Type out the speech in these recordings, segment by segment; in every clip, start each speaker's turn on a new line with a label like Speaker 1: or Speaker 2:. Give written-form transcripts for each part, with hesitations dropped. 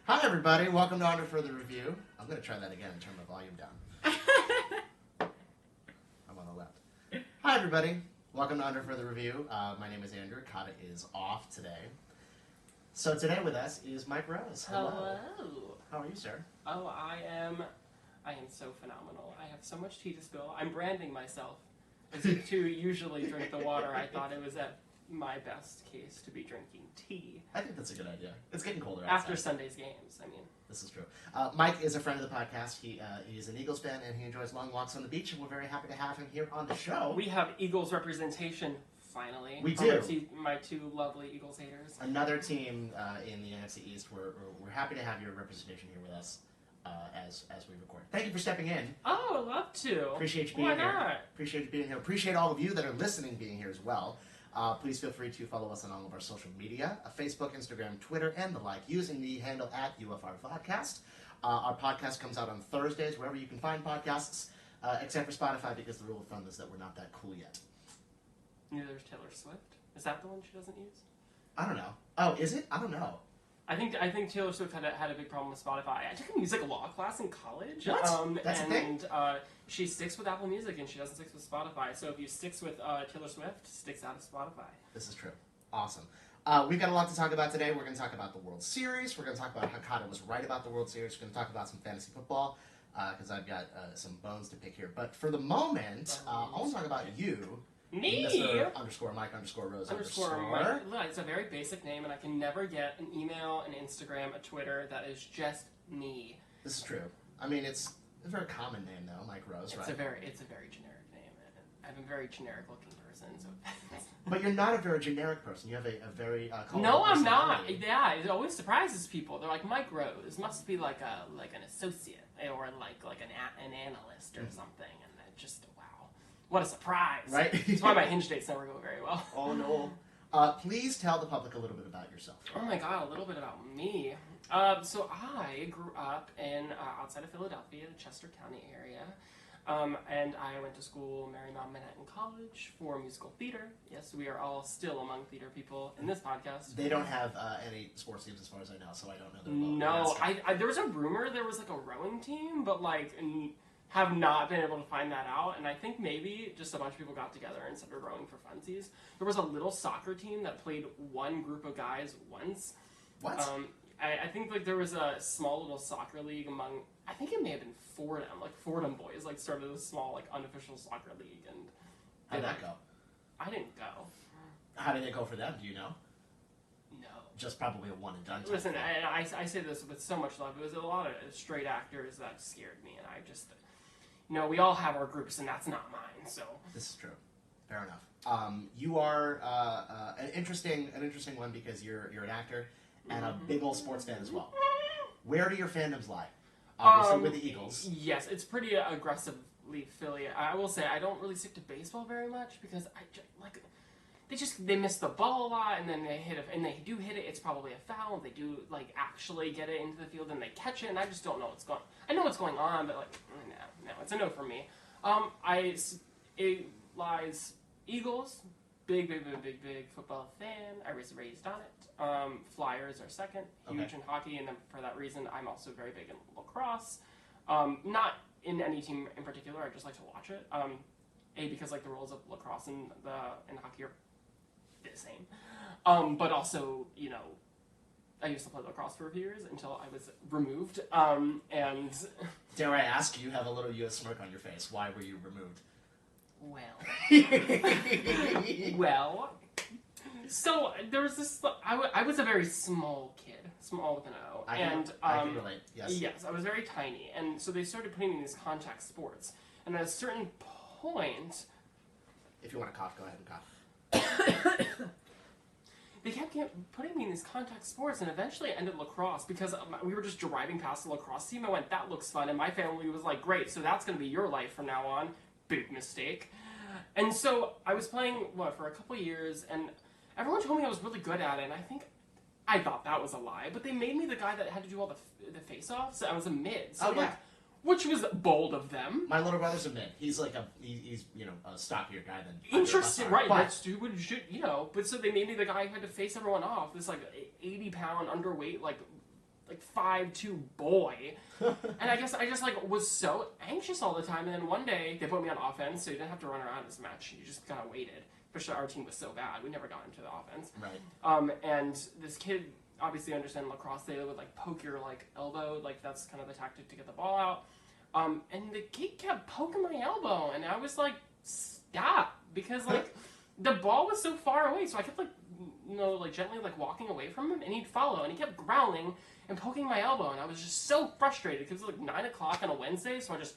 Speaker 1: Hi, everybody. Welcome to Under Further Review. I'm going to try that again and turn my volume down. I'm on the left. Hi, everybody. Welcome to Under Further Review. My name is Andrew. Kata is off today. So today with us is Mike Rose.
Speaker 2: Hello.
Speaker 1: How are you, sir?
Speaker 2: Oh, I am so phenomenal. I have so much tea to spill. I'm branding myself. To usually drink the water, I thought it was at my best case to be drinking tea.
Speaker 1: I think that's a good idea. It's getting colder outside.
Speaker 2: After Sunday's games, I mean.
Speaker 1: This is true. Mike is a friend of the podcast. He's an Eagles fan, and he enjoys long walks on the beach, and we're very happy to have him here on the show.
Speaker 2: We have Eagles representation, finally.
Speaker 1: We do.
Speaker 2: My two lovely Eagles haters.
Speaker 1: Another team in the NFC East. We're happy to have your representation here with us as we record. Thank you for stepping in.
Speaker 2: Oh, I'd love to.
Speaker 1: Appreciate you being
Speaker 2: Why
Speaker 1: here.
Speaker 2: not?
Speaker 1: Appreciate you being here. Appreciate all of you that are listening being here as well. Please feel free to follow us on all of our social media, Facebook, Instagram, Twitter, and the like, using the handle at UFR Podcast. Our podcast comes out on Thursdays, wherever you can find podcasts, except for Spotify, because the rule of thumb is that we're not that cool yet.
Speaker 2: Neither is Taylor Swift. Is that the one she doesn't use?
Speaker 1: I don't know. Oh, is it? I don't know.
Speaker 2: I think Taylor Swift had a big problem with Spotify. I took a music law class in college.
Speaker 1: What? That's
Speaker 2: and,
Speaker 1: a thing?
Speaker 2: She sticks with Apple Music and she doesn't stick with Spotify. So if you sticks with Taylor Swift, sticks out of Spotify.
Speaker 1: This is true. Awesome. We've got a lot to talk about today. We're going to talk about the World Series. We're going to talk about how Kata was right about the World Series. We're going to talk about some fantasy football because I've got some bones to pick here. But for the moment, I want to talk about you.
Speaker 2: Me?
Speaker 1: Mr. _ Mike _ Rose _
Speaker 2: Mike. It's a very basic name, and I can never get an email, an Instagram, a Twitter that is just me.
Speaker 1: This is true. I mean, it's a very common name, though, Mike Rose, right?
Speaker 2: It's a very generic name. I'm a very generic-looking person, so.
Speaker 1: But you're not a very generic person. You have a very colorful
Speaker 2: No, I'm not.
Speaker 1: personality.
Speaker 2: Yeah, it always surprises people. They're like, Mike Rose must be like an associate or like an analyst or something, and then just wow, what a surprise!
Speaker 1: Right?
Speaker 2: That's why my Hinge dates never go very well.
Speaker 1: Oh no. Please tell the public a little bit about yourself.
Speaker 2: Oh my god, a little bit about me. So I grew up in outside of Philadelphia, the Chester County area. And I went to school, Marymount Manhattan College, for musical theater. Yes, we are all still among theater people in this podcast.
Speaker 1: They don't have any sports teams as far as I know, so I don't know them well.
Speaker 2: No, there was a rumor there was like a rowing team, but have not been able to find that out. And I think maybe just a bunch of people got together and started rowing for funsies. There was a little soccer team that played one group of guys once.
Speaker 1: What?
Speaker 2: I think there was a small little soccer league among, I think it may have been Fordham boys, started a small, unofficial soccer league. And
Speaker 1: How'd that go?
Speaker 2: I didn't go.
Speaker 1: How did it go for them? Do you know?
Speaker 2: No.
Speaker 1: Just probably a one and done.
Speaker 2: Listen, I say this with so much love. It was a lot of straight actors that scared me, and I just, we all have our groups, and that's not mine. So
Speaker 1: this is true. Fair enough. You are an interesting one because you're an actor and a big old sports fan as well. Where do your fandoms lie? Obviously with the Eagles.
Speaker 2: Yes, it's pretty aggressively Philly. I will say I don't really stick to baseball very much because they miss the ball a lot, and then they hit it, and they do hit it. It's probably a foul. They do actually get it into the field, and they catch it, and I just don't know what's going. I know what's going on, but no, it's a no for me. It lies Eagles. Big football fan. I was raised on it. Flyers are second, huge in hockey, and then for that reason, I'm also very big in lacrosse. Not in any team in particular. I just like to watch it. Because the rules of lacrosse and hockey are the same. But also, I used to play lacrosse for a few years until I was removed. And
Speaker 1: dare I ask, you have a little U.S. smirk on your face. Why were you removed?
Speaker 2: Well, so there was this. I was a very small kid, small with an O,
Speaker 1: I can relate. Yes.
Speaker 2: Yes, I was very tiny, and so they started putting me in these contact sports. And at a certain point,
Speaker 1: if you want to cough, go ahead and cough.
Speaker 2: They kept putting me in these contact sports, and eventually I ended lacrosse because we were just driving past the lacrosse team. I went, that looks fun, and my family was like, great, so that's going to be your life from now on. Big mistake. And so I was playing, for a couple years, and everyone told me I was really good at it, and I thought that was a lie, but they made me the guy that had to do all the face-offs. I was a mid, so which was bold of them.
Speaker 1: My little brother's a mid. He's he's a stockier guy than
Speaker 2: interesting, right? That's stupid shit, But so they made me the guy who had to face everyone off. This 80-pound underweight like 5'2" boy. And I guess I just like was so anxious all the time. And then one day they put me on offense, so you didn't have to run around as much. You just kind of waited. Especially our team was so bad, we never got into the offense.
Speaker 1: Right.
Speaker 2: And this kid, obviously understand lacrosse, they would like poke your like elbow, like that's kind of the tactic to get the ball out. And the kid kept poking my elbow, and I was like, stop, because like the ball was so far away, so I kept like, like gently like walking away from him, and he'd follow, and he kept growling and poking my elbow, and I was just so frustrated because it was like 9 o'clock on a Wednesday, so I just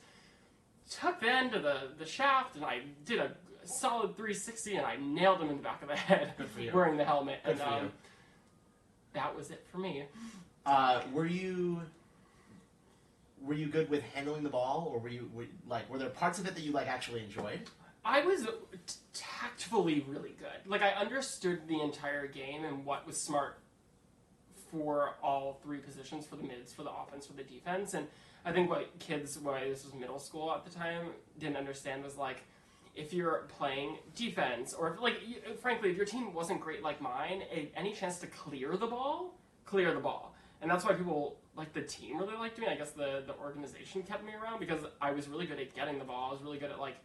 Speaker 2: took the end of the shaft, and I did a solid 360, and I nailed him in the back of the head wearing the helmet.
Speaker 1: Good for you.
Speaker 2: That was it for me.
Speaker 1: Were you good with handling the ball, or were there parts of it that you like actually enjoyed?
Speaker 2: I was tactfully really good. Like, I understood the entire game and what was smart for all three positions, for the mids, for the offense, for the defense. And I think what kids, this was middle school at the time, didn't understand was like, if you're playing defense, or if, like, frankly, if your team wasn't great like mine, any chance to clear the ball. And that's why people, like, the team really liked me. I guess the organization kept me around because I was really good at getting the ball. I was really good at, like,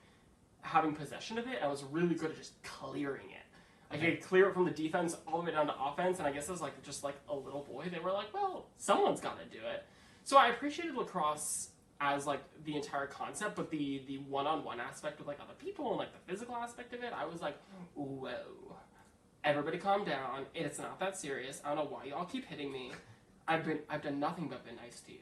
Speaker 2: having possession of it. I was really good at just clearing it. I could clear it from the defense all the way down to offense, and I guess as, like, just, like, a little boy, they were like, well, someone's got to do it. So I appreciated lacrosse as, like, the entire concept, but the one-on-one aspect with, like, other people and, like, the physical aspect of it, I was like, whoa. Everybody calm down. It's not that serious. I don't know why y'all keep hitting me. I've done nothing but been nice to you.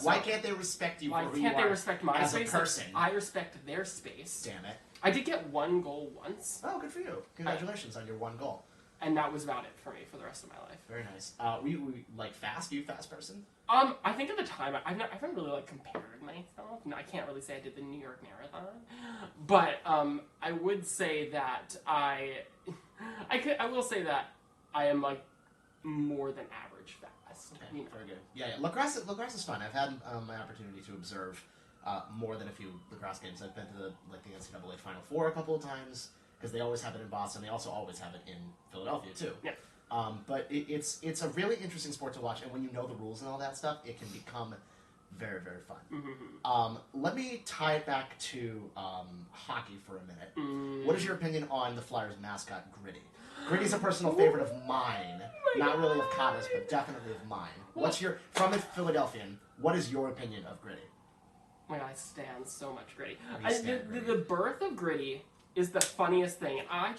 Speaker 1: Why can't they respect you for who you are?
Speaker 2: Why can't they respect my
Speaker 1: as
Speaker 2: space?
Speaker 1: a person?
Speaker 2: I respect their space.
Speaker 1: Damn it.
Speaker 2: I did get one goal once.
Speaker 1: Oh, good for you. Congratulations on your one goal.
Speaker 2: And that was about it for me for the rest of my life.
Speaker 1: Very nice. Were you like fast? Are you a fast person?
Speaker 2: I think at the time, I haven't really like compared myself. No, I can't really say I did the New York Marathon. But I would say that I will say that I am like more than average fast.
Speaker 1: Okay,
Speaker 2: you know?
Speaker 1: very good. Yeah, lacrosse is fun. I've had my opportunity to observe more than a few lacrosse games. I've been to the NCAA Final Four a couple of times because they always have it in Boston. They also always have it in Philadelphia too.
Speaker 2: Yeah.
Speaker 1: But it's a really interesting sport to watch, and when you know the rules and all that stuff, it can become very, very fun.
Speaker 2: Mm-hmm.
Speaker 1: Let me tie it back to hockey for a minute. What is your opinion on the Flyers mascot, Gritty? Gritty's a personal favorite of mine. Not really of Kata's, but definitely of mine. From a Philadelphian, what is your opinion of Gritty?
Speaker 2: Oh my God, I stand so much Gritty.
Speaker 1: Gritty.
Speaker 2: The birth of Gritty is the funniest thing. I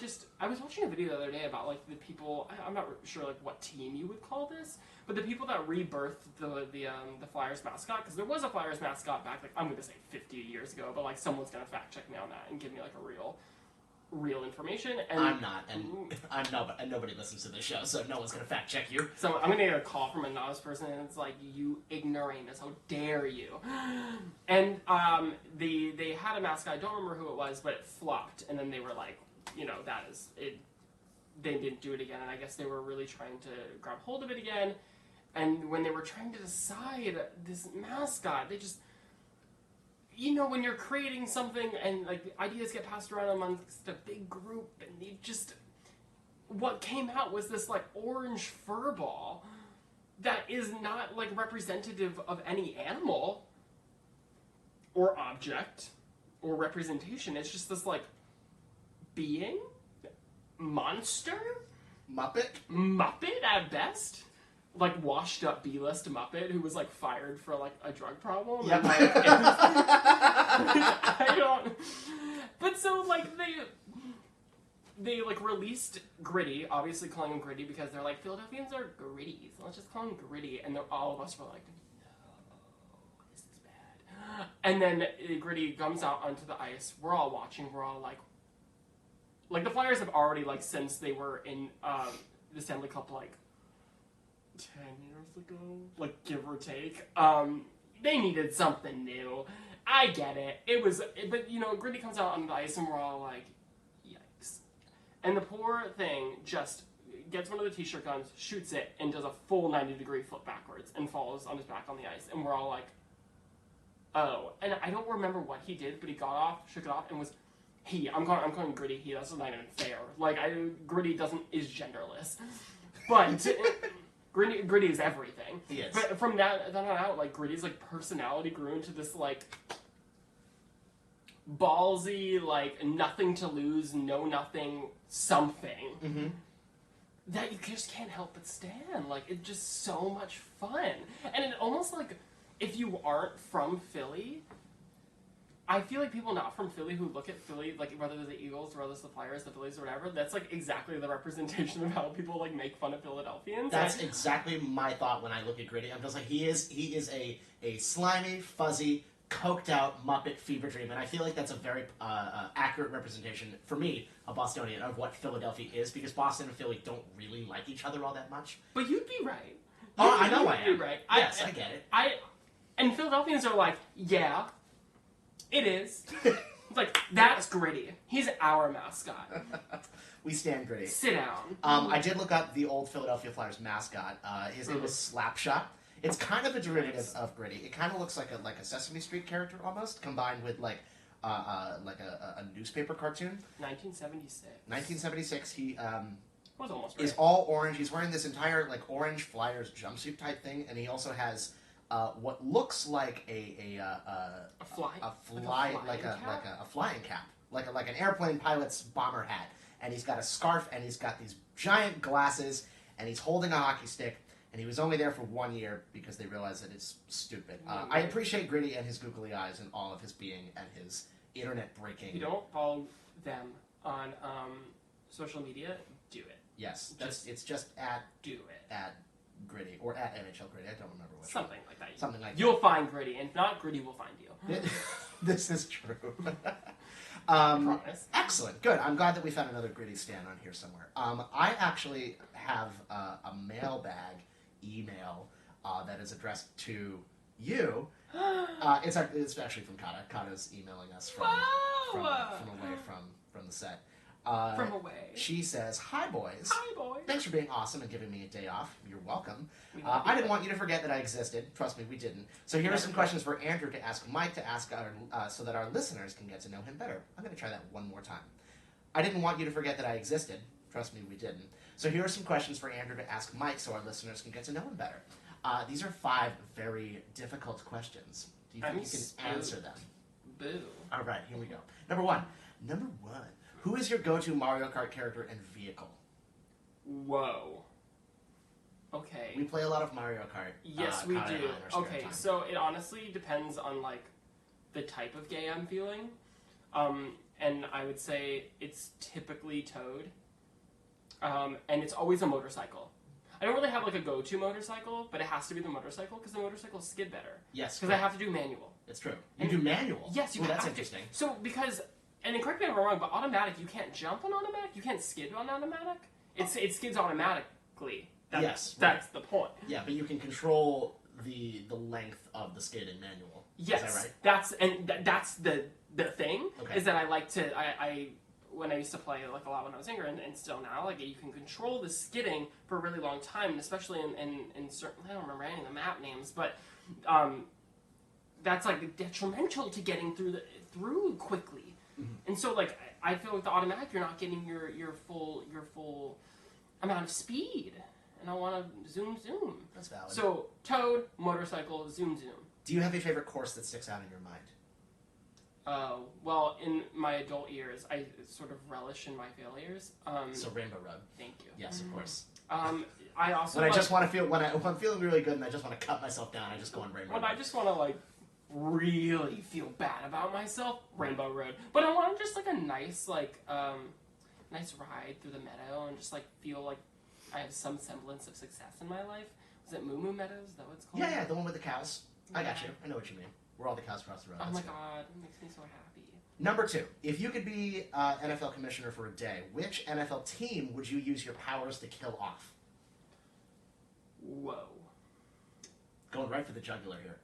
Speaker 2: was watching a video the other day about like the people, I'm not sure like what team you would call this, but the people that rebirthed the Flyers mascot, because there was a Flyers mascot back, like, I'm going to say 50 years ago, but like someone's going to fact check me on that and give me like a real information. And
Speaker 1: I'm not, and nobody listens to this show, so no one's going to fact check you.
Speaker 2: So I'm going to get a call from a novice person, and it's like, you ignoramus, how dare you? And they had a mascot, I don't remember who it was, but it flopped, and then they were like, that is it. They didn't do it again, and I guess they were really trying to grab hold of it again. And when they were trying to decide this mascot, they just, when you're creating something and like the ideas get passed around amongst a big group, and what came out was this like orange fur ball that is not like representative of any animal or object or representation. It's just this like being, monster, Muppet at best. Like washed up B-list Muppet who was like fired for like a drug problem.
Speaker 1: Yep.
Speaker 2: And, like, I don't. But so like they like released Gritty, obviously calling him Gritty because they're like, Philadelphians are gritty, so let's just call him Gritty. And all of us were like, no, this is bad. And then Gritty comes out onto the ice. We're all watching. We're all like the Flyers have already like since they were in the Stanley Cup like 10 years ago, like give or take. They needed something new. I get it. But Gritty comes out on the ice and we're all like, yikes. And the poor thing just gets one of the t-shirt guns, shoots it, and does a full 90-degree flip backwards and falls on his back on the ice. And we're all like, oh. And I don't remember what he did, but he got off, shook it off, and was I'm calling Gritty he. That's not even fair. Like Gritty is genderless. But Gritty is everything.
Speaker 1: He is.
Speaker 2: But from that on out, like Gritty's like personality grew into this like ballsy, like nothing to lose, know nothing something.
Speaker 1: Mm-hmm.
Speaker 2: That you just can't help but stand. Like, it's just so much fun. And it almost like, if you aren't from Philly, I feel like people not from Philly who look at Philly, like, whether they're the Eagles, or whether it's the Flyers, the Phillies, or whatever, that's, like, exactly the representation of how people, like, make fun of Philadelphians.
Speaker 1: That's exactly my thought when I look at Gritty. I'm just like, he is a slimy, fuzzy, coked out Muppet fever dream, and I feel like that's a very accurate representation for me, a Bostonian, of what Philadelphia is, because Boston and Philly don't really like each other all that much.
Speaker 2: But you'd be right.
Speaker 1: I know I am.
Speaker 2: You'd be right.
Speaker 1: Yes, I get it.
Speaker 2: And Philadelphians are like, yeah, it is. It's like, that's Gritty. He's our mascot.
Speaker 1: We stand Gritty.
Speaker 2: Sit down.
Speaker 1: I did look up the old Philadelphia Flyers mascot. His name was Slapshot. It's kind of a derivative of Gritty. It kind of looks like a Sesame Street character almost, combined with like a newspaper cartoon.
Speaker 2: 1976.
Speaker 1: 1976. He
Speaker 2: was almost
Speaker 1: is all orange. He's wearing this entire like orange Flyers jumpsuit type thing, and he also has what looks like a flying cap, like an airplane pilot's bomber hat, and he's got a scarf, and he's got these giant glasses, and he's holding a hockey stick. And he was only there for 1 year because they realized that it's stupid. I appreciate Gritty and his googly eyes and all of his being and his internet breaking.
Speaker 2: If you don't follow them on social media, do it.
Speaker 1: Yes, it's just at Gritty or at NHL Gritty. I don't remember which.
Speaker 2: Something like that.
Speaker 1: Something like that.
Speaker 2: You'll find Gritty, and if not, Gritty will find you.
Speaker 1: This is true.
Speaker 2: I promise.
Speaker 1: Excellent. Good. I'm glad that we found another Gritty stand on here somewhere. I actually have a mailbag email that is addressed to you. It's actually from Kata. Kata's emailing us from away from the set.
Speaker 2: From away.
Speaker 1: She says, "Hi boys.
Speaker 2: Hi boys.
Speaker 1: Thanks for being awesome and giving me a day off. You're welcome. I didn't want you to forget that I existed. Trust me, we didn't. So here are some questions for Andrew to ask Mike to ask so that our listeners can get to know him better. I'm going to try that one more time. I didn't want you to forget that I existed. Trust me, we didn't. So here are some questions for Andrew to ask Mike so our listeners can get to know him better. These are 5 very difficult questions. Do you think you can answer them?
Speaker 2: Boo.
Speaker 1: All right, here we go. Number one. Who is your go-to Mario Kart character and vehicle?
Speaker 2: Whoa. Okay.
Speaker 1: We play a lot of Mario Kart.
Speaker 2: Yes, we do. Okay, so it honestly depends on like the type of gay I'm feeling. And I would say it's typically Toad. And it's always a motorcycle. I don't really have like a go-to motorcycle, but it has to be the motorcycle because the motorcycles skid better.
Speaker 1: Yes.
Speaker 2: Because I have to do manual.
Speaker 1: It's true. You do manual?
Speaker 2: Yes, you have
Speaker 1: that's
Speaker 2: to.
Speaker 1: Interesting.
Speaker 2: So because, and then correct me if I'm wrong, but automatic, you can't jump on automatic? You can't skid on automatic? It skids automatically.
Speaker 1: Yes.
Speaker 2: That's the point.
Speaker 1: Yeah, but you can control the length of the skid in manual.
Speaker 2: Yes.
Speaker 1: Is that right?
Speaker 2: That's the thing,
Speaker 1: okay.
Speaker 2: Is that I like to, when I used to play like a lot when I was younger, and still now, like you can control the skidding for a really long time, and especially in certain, I don't remember any of the map names, but that's like detrimental to getting through quickly. Mm-hmm. And so like I feel with the automatic, you're not getting your full amount of speed, and I want to zoom.
Speaker 1: That's valid.
Speaker 2: So Toad, motorcycle, zoom.
Speaker 1: Do you have a favorite course that sticks out in your mind?
Speaker 2: Well, in my adult years, I sort of relish in my failures.
Speaker 1: So Rainbow Road.
Speaker 2: Thank you.
Speaker 1: Yes, of course.
Speaker 2: I also
Speaker 1: when I just want to feel when I'm feeling really good and I just want to cut myself down, I just go on Rainbow Road.
Speaker 2: When I just want to like really feel bad about myself, Rainbow Road. But I want just like a nice nice ride through the meadow and just like feel like I have some semblance of success in my life. Was it Moo Moo Meadows? Is that what it's called?
Speaker 1: Yeah, the one with the cows. I got you. I know what you mean. Where all the cows cross the road.
Speaker 2: Oh my god, it makes me so happy.
Speaker 1: Number 2, if you could be NFL commissioner for a day, which NFL team would you use your powers to kill off?
Speaker 2: Whoa.
Speaker 1: Going right for the jugular here.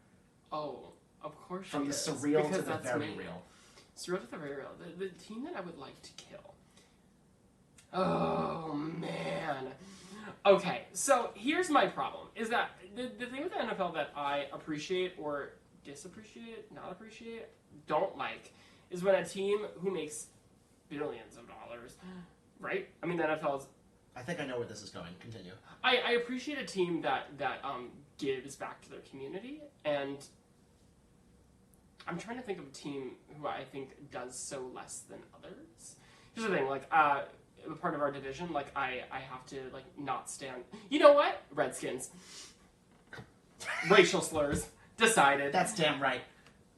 Speaker 2: Oh, of course.
Speaker 1: From the surreal to the very real.
Speaker 2: Surreal to the very real. The team that I would like to kill. Oh, man. Okay, so here's my problem. Is that the thing with the NFL that I appreciate or disappreciate, not appreciate, don't like, is when a team who makes billions of dollars, right? I mean, the NFL is
Speaker 1: I think I know where this is going. Continue.
Speaker 2: I appreciate a team that gives back to their community, and I'm trying to think of a team who I think does so less than others. Here's the thing, like, a part of our division, like, I have to, like, not stand... You know what? Redskins. Racial slurs. Decided.
Speaker 1: That's damn right.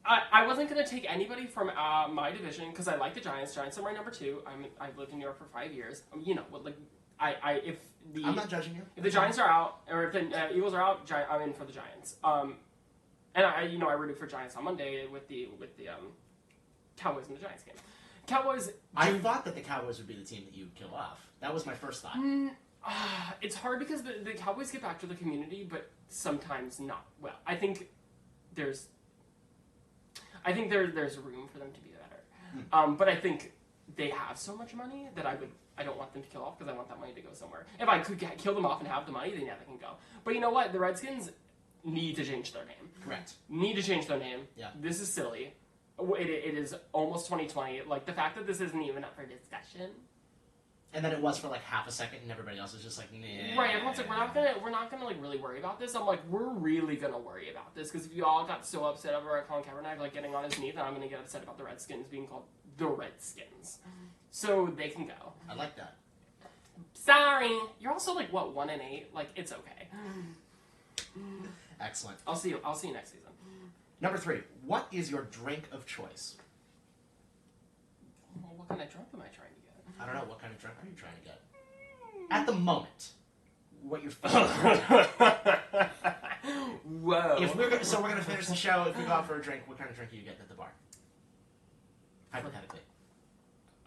Speaker 2: I wasn't going to take anybody from my division, because I like the Giants. Giants are my number 2. I've lived in New York for 5 years. You know, like...
Speaker 1: I'm not judging you.
Speaker 2: If the Giants are out, or if the Eagles are out, I'm in for the Giants. And I rooted for Giants on Monday with the Cowboys and the Giants game. Cowboys.
Speaker 1: I thought that the Cowboys would be the team that you'd kill off. That was my first thought.
Speaker 2: It's hard because the Cowboys get back to the community, but sometimes not. Well, I think there's room for them to be better. But I think they have so much money that I don't want them to kill off because I want that money to go somewhere. If I could kill them off and have the money, then yeah, they can go. But you know what? The Redskins need to change their name.
Speaker 1: Correct.
Speaker 2: Need to change their name.
Speaker 1: Yeah.
Speaker 2: This is silly. It is almost 2020. Like, the fact that this isn't even up for discussion.
Speaker 1: And then it was for like half a second, and everybody else was just like, nah.
Speaker 2: Right, everyone's like, we're not gonna like really worry about this. I'm like, we're really gonna worry about this because if you all got so upset over Colin Kaepernick like getting on his knee, then I'm gonna get upset about the Redskins being called the Redskins. So they can go.
Speaker 1: I like that.
Speaker 2: Sorry, you're also like what 1-8. Like, it's okay.
Speaker 1: Excellent.
Speaker 2: I'll see you next season.
Speaker 1: Number 3. What is your drink of choice?
Speaker 2: Well, what kind of drink am I trying to get?
Speaker 1: I don't know. What kind of drink are you trying to get? At the moment, what you're...
Speaker 2: Whoa.
Speaker 1: So we're going to finish the show. If we go out for a drink, what kind of drink are you getting at the bar? Hypothetically.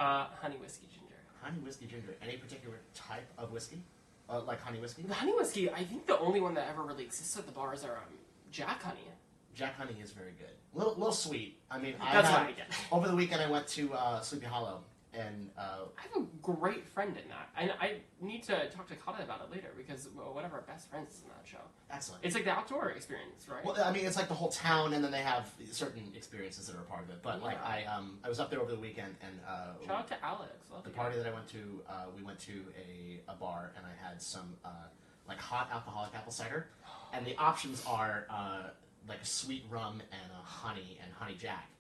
Speaker 2: Honey whiskey ginger.
Speaker 1: Honey whiskey ginger. Any particular type of whiskey? Like honey whiskey?
Speaker 2: The honey whiskey, I think the only one that ever really exists at the bars are Jack Honey.
Speaker 1: Jack Honey is very good. Little sweet. I mean,
Speaker 2: That's what I get.
Speaker 1: Over the weekend, I went to Sleepy Hollow, and
Speaker 2: I have a great friend in that, and I need to talk to Kata about it later because one of our best friends is in that show.
Speaker 1: Excellent.
Speaker 2: It's like the outdoor experience, right?
Speaker 1: Well, I mean, it's like the whole town, and then they have certain experiences that are a part of it. But like, I was up there over the weekend, and
Speaker 2: shout out to Alex. Love
Speaker 1: the party that I went to, we went to a bar, and I had some like hot alcoholic apple cider, and the options are like a sweet rum and a honey Jack.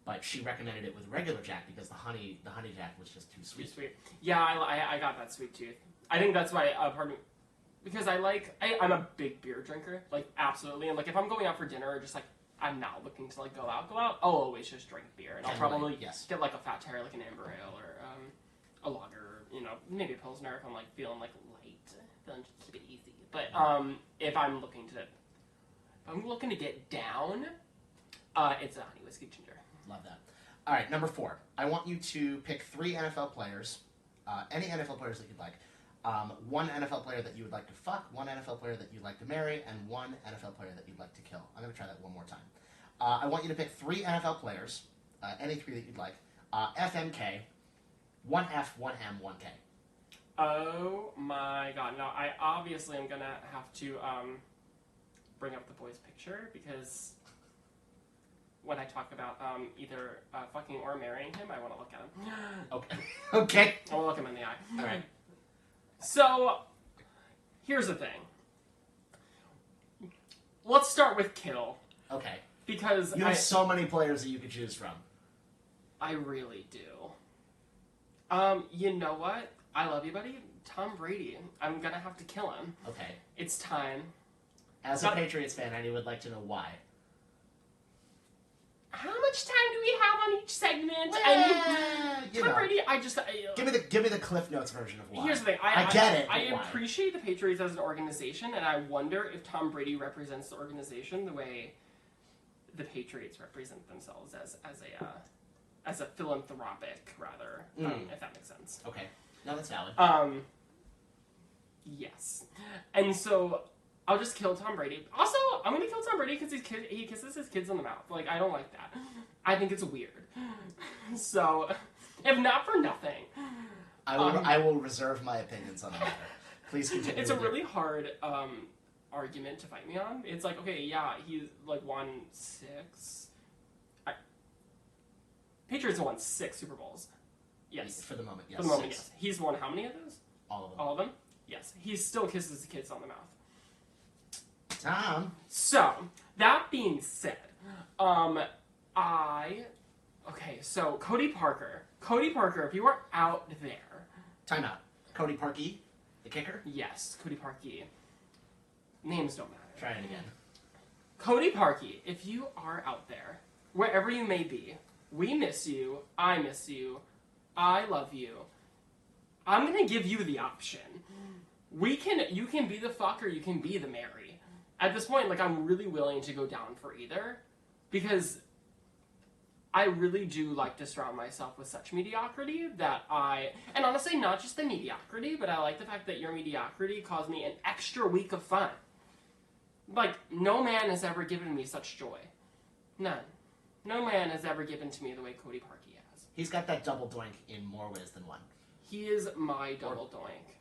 Speaker 1: But she recommended it with regular Jack because the honey Jack was just too sweet.
Speaker 2: Too sweet. Yeah, I got that sweet tooth. I think that's why part of me, because I'm a big beer drinker, like absolutely, and like if I'm going out for dinner or just like I'm not looking to like go out, I'll always just drink beer, and I'll probably get like a fat tire, like an amber ale or a lager, maybe a pilsner if I'm like feeling like light, feeling just keep it easy. But if I'm looking to get down, it's a honey whiskey ginger.
Speaker 1: Love that. All right, number 4. I want you to pick 3 NFL players, any NFL players that you'd like. 1 NFL player that you would like to fuck, 1 NFL player that you'd like to marry, and 1 NFL player that you'd like to kill. I'm going to try that one more time. I want you to pick 3 NFL players, any 3 that you'd like. FMK, 1F, 1M, 1K.
Speaker 2: Oh my god. Now, I obviously am going to have to bring up the boy's picture because when I talk about either fucking or marrying him, I want to look at him.
Speaker 1: Okay. Okay.
Speaker 2: I want to look him in the eye.
Speaker 1: All right.
Speaker 2: So, here's the thing. Let's start with kill.
Speaker 1: Okay.
Speaker 2: Because
Speaker 1: you have so many players that you could choose from.
Speaker 2: I really do. You know what? I love you, buddy. Tom Brady. I'm gonna have to kill him.
Speaker 1: Okay.
Speaker 2: It's time.
Speaker 1: As a Patriots fan, I would like to know why.
Speaker 2: How much time do we have on each segment? Tom Brady,
Speaker 1: give me the Cliff Notes version of why.
Speaker 2: Here's the thing.
Speaker 1: I get it.
Speaker 2: I appreciate the Patriots as an organization, and I wonder if Tom Brady represents the organization the way the Patriots represent themselves as a philanthropic, rather, if that makes sense.
Speaker 1: Okay. No, that's valid.
Speaker 2: Yes. And so I'll just kill Tom Brady. Also, I'm going to kill Tom Brady because he kisses his kids on the mouth. Like, I don't like that. I think it's weird. So, if not for nothing.
Speaker 1: I will reserve my opinions on the matter. Please continue.
Speaker 2: It's a really hard argument to fight me on. It's like, okay, yeah, he's like won 6. Patriots have won 6 Super Bowls. Yes.
Speaker 1: For the moment, yes.
Speaker 2: For the moment, yes. He's won how many of those?
Speaker 1: All of them.
Speaker 2: All of them? Yes. He still kisses the kids on the mouth.
Speaker 1: Tom.
Speaker 2: So, that being said, okay, so Cody Parker, if you are out there.
Speaker 1: Time out. Cody Parkey, the kicker?
Speaker 2: Yes, Cody Parkey. Names don't matter.
Speaker 1: Try it again.
Speaker 2: Cody Parkey, if you are out there, wherever you may be, we miss you, I miss you, I love you. I'm gonna give you the option. You can be the fuck or you can be the Mary. At this point, like, I'm really willing to go down for either, because I really do like to surround myself with such mediocrity that and honestly, not just the mediocrity, but I like the fact that your mediocrity caused me an extra week of fun. Like, no man has ever given me such joy. None. No man has ever given to me the way Cody Parkey has.
Speaker 1: He's got that double doink in more ways than one.
Speaker 2: He is my double doink.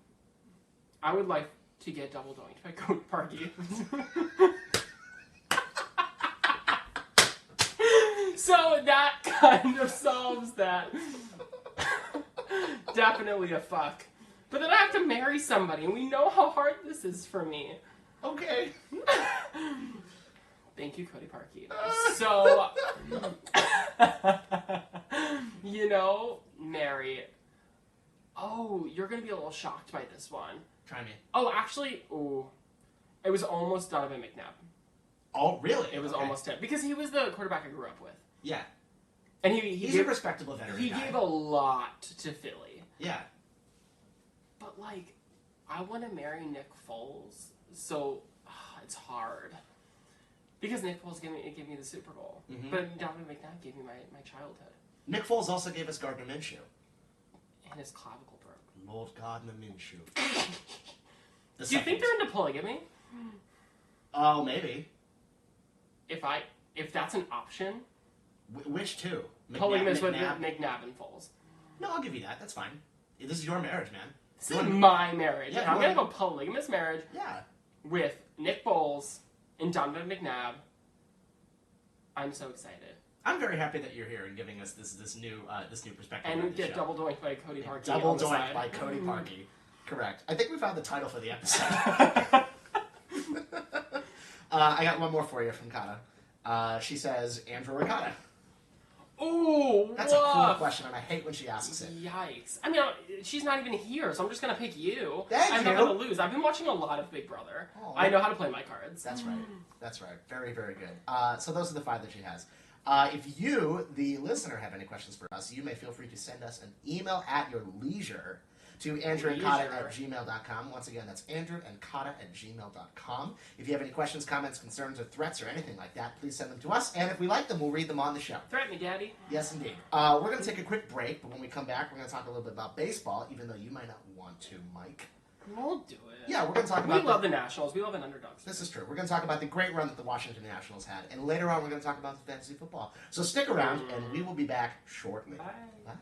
Speaker 2: I would like to get double doinked by Cody Parkey. So that kind of solves that. Definitely a fuck. But then I have to marry somebody, and we know how hard this is for me.
Speaker 1: Okay.
Speaker 2: Thank you, Cody Parkey. So, Mary. Oh, you're going to be a little shocked by this one.
Speaker 1: Try me.
Speaker 2: Oh, actually, it was almost Donovan McNabb.
Speaker 1: Oh, really?
Speaker 2: It was almost him. Because he was the quarterback I grew up with.
Speaker 1: Yeah.
Speaker 2: And
Speaker 1: he's a respectable veteran
Speaker 2: He
Speaker 1: guy.
Speaker 2: gave a lot to Philly.
Speaker 1: Yeah.
Speaker 2: But, like, I want to marry Nick Foles, so it's hard. Because Nick Foles gave me the Super Bowl. Mm-hmm. But Donovan McNabb gave me my childhood.
Speaker 1: Nick Foles also gave us Gardner Minshew.
Speaker 2: And his clavicle broke.
Speaker 1: Lord Gardner Minshew.
Speaker 2: Do you think they're into polygamy?
Speaker 1: Oh, maybe.
Speaker 2: If that's an option.
Speaker 1: Which two?
Speaker 2: Polygamous with McNabb and Foles.
Speaker 1: No, I'll give you that. That's fine. This is your marriage, man.
Speaker 2: This is my marriage.
Speaker 1: Yeah,
Speaker 2: I'm going to have a polygamous marriage with Nick Foles and Donovan McNabb. I'm so excited.
Speaker 1: I'm very happy that you're here and giving us this new perspective.
Speaker 2: And get double doinked by Cody Parkey.
Speaker 1: Double doinked by Cody Parkey. Correct. I think we found the title for the episode. I got one more for you from Kata. She says, Andrew or Kata?
Speaker 2: Ooh,
Speaker 1: that's a cool question, and I hate when she asks it.
Speaker 2: Yikes. I mean, she's not even here, so I'm just going to pick you.
Speaker 1: I'm
Speaker 2: not going to lose. I've been watching a lot of Big Brother. Oh, I know how to play my cards.
Speaker 1: That's right. That's right. Very, very good. So those are the 5 that she has. If you, the listener, have any questions for us, you may feel free to send us an email at your leisure to andrewandkata@gmail.com. Once again, that's andrewandkata@gmail.com. If you have any questions, comments, concerns, or threats, or anything like that, please send them to us, and if we like them, we'll read them on the show.
Speaker 2: Threat me, Daddy.
Speaker 1: Yes, indeed. We're going to take a quick break, but when we come back, we're going to talk a little bit about baseball, even though you might not want to, Mike.
Speaker 2: We'll do it.
Speaker 1: Yeah, we're going to talk about...
Speaker 2: We love the Nationals. We love an underdog.
Speaker 1: This is true. We're going to talk about the great run that the Washington Nationals had, and later on, we're going to talk about fantasy football. So stick around, and we will be back shortly.
Speaker 2: Bye.
Speaker 1: Bye.